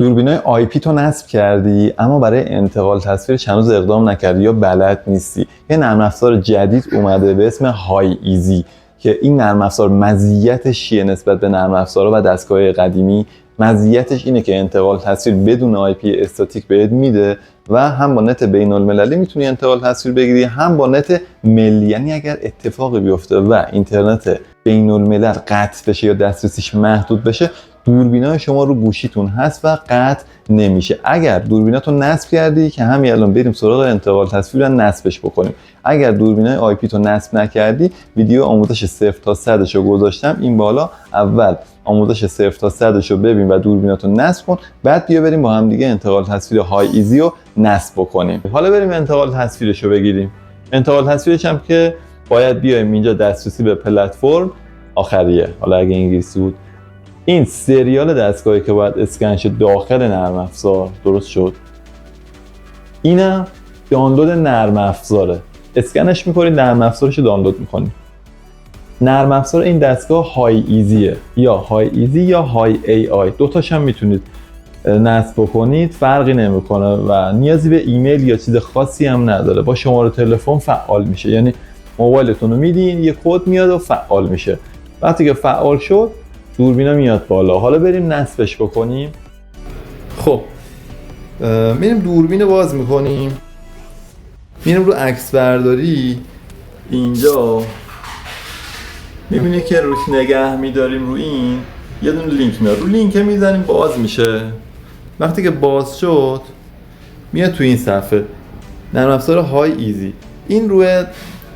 دوربینای آی پی تو نصب کردی اما برای انتقال تصویرش هنوز اقدام نکردی یا بلد نیستی. یه نرم افزار جدید اومده به اسم های ایزی که این نرم افزار مزیتش چیه نسبت به نرم افزارها و دستگاه قدیمی؟ مزیتش اینه که انتقال تصویر بدون آی پی استاتیک بهت میده و هم با نت بین المللی میتونی انتقال تصویر بگیری، هم با نت ملی. یعنی اگر اتفاقی بیفته و اینترنت بین الملل قطع بشه یا دسترسیش محدود بشه، دوربینای شما رو گوشیتون هست و قطع نمیشه. اگر دوربیناتو نصب کردی که همین الان بریم سراغ انتقال تصویر رو نصبش بکنیم. اگر دوربینای آی پی تو نصب نکردی، ویدیو آموزش 0 تا 100 رو گذاشتم این بالا. اول آموزش 0 تا 100 رو ببین و دوربیناتو نصب کن، بعد بیا بریم با هم دیگه انتقال تصویر های ایزی رو نصب بکنیم. حالا بریم انتقال تصویرش رو بگیریم. انتقال تصویرش هم که باید بیایم اینجا دسترسی به پلتفرم آخریه، حالا اگه انگلیسی بود این سریال دستگاهی که باید اسکن شه داخل نرم افزار. درست شد؟ اینم دانلود نرم افزاره. اسکنش می‌کنید، نرم افزارش رو دانلود می‌کنید. نرم افزار این دستگاه های ایزیه، یا های ایزی یا های ای آی. دوتاش هم میتونید نصب بکنید، فرقی نمیکنه و نیازی به ایمیل یا چیز خاصی هم نداره. با شماره تلفن فعال میشه، یعنی موبایلتون رو میدین یه کد میاد و فعال میشه. وقتی که فعال شد دوربینا میاد بالا. حالا بریم نصبش بکنیم. خب میریم دوربین رو باز میکنیم، میریم رو عکس برداری. اینجا میبینی که روش نگه میداریم، رو این یه دونه لینک میاد، رو لینک میزنیم باز میشه. وقتی که باز شد میاد تو این صفحه نرم افزار های ایزی. این روی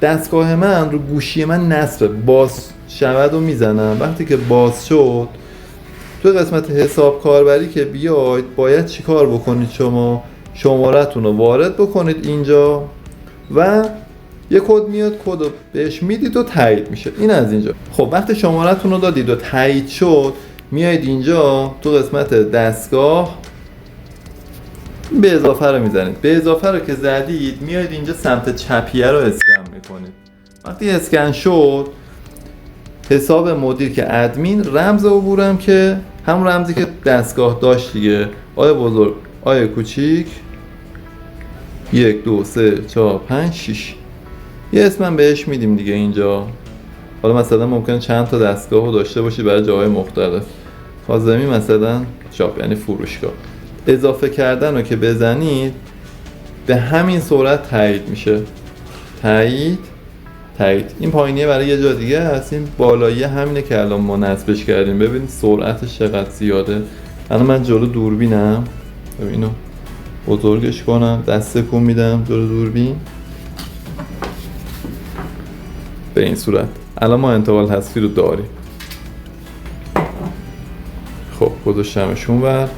دستگاه من، رو گوشی من نصبه. باز شود و میزنم. وقتی که باز شد تو قسمت حساب کاربری که بیاید باید چیکار بکنید؟ شما شماره‌تون رو وارد بکنید اینجا و یه کد میاد، کد رو بهش میدید و تایید میشه. این از اینجا. خب وقتی شماره‌تون رو دادید و تایید شد میایید اینجا تو قسمت دستگاه به اضافه رو میزنید. به اضافه رو که زدید میایید اینجا سمت چپیه رو اسکن میکنید. وقتی اسکن شد حساب مدیر که ادمین، رمز عبورم که هم رمزی که دستگاه داشت دیگه، آی بزرگ آی کوچیک 1 2 3 4 5 6 یه اسمم بهش میدیم دیگه اینجا. حالا مثلا ممکنه چند تا دستگاهو داشته باشی برای جاهای مختلف. خازمی مثلا شاپ یعنی فروشگاه. اضافه کردن رو که بزنید به همین سرعت تایید میشه. تایید. این پایینیه برای یه جا دیگه هست، این بالایی همینه که الان ما نصبش کردیم. ببینید سرعتش چقدر زیاده. الان من جلو دوربینم، اینو بزرگش کنم، دست تکون میدم جلو دوربین. به این صورت الان ما انتقال تصویر رو داریم. خب گذاشتمش اونور.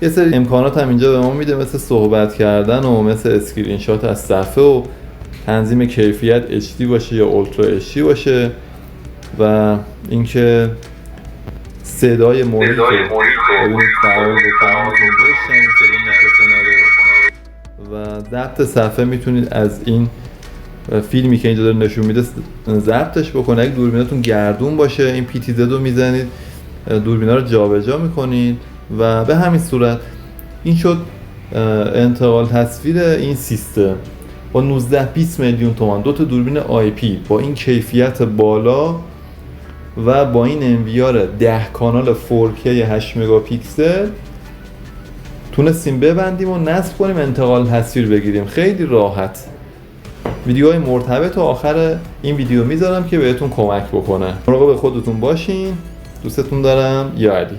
یه سری امکانات هم اینجا به ما میده، مثل صحبت کردن و مثل اسکرین شات از صفحه و تنظیم کیفیت HD باشه یا اولترا HD باشه و اینکه صدای محیط و ضبط صفحه میتونید از این فیلمی که اینجا داره نشون میده ضبطش بکنید. اگه دوربیناتون گردون باشه این PTZ رو میزنید، دوربینا رو جابجا میکنید و به همین صورت این شد انتقال تصویر این سیستم با 19-20 میلیون تومان. 2 تا دوربین آی پی با این کیفیت بالا و با این انویار 10 کانال 4K 8 مگاپیکسل تونستیم ببندیم و نصب کنیم، انتقال تصویر بگیریم خیلی راحت. ویدیوهای مرتبط و آخر این ویدیو میذارم که بهتون کمک بکنه. مراقب خودتون باشین. دوستتون دارم. یا علی.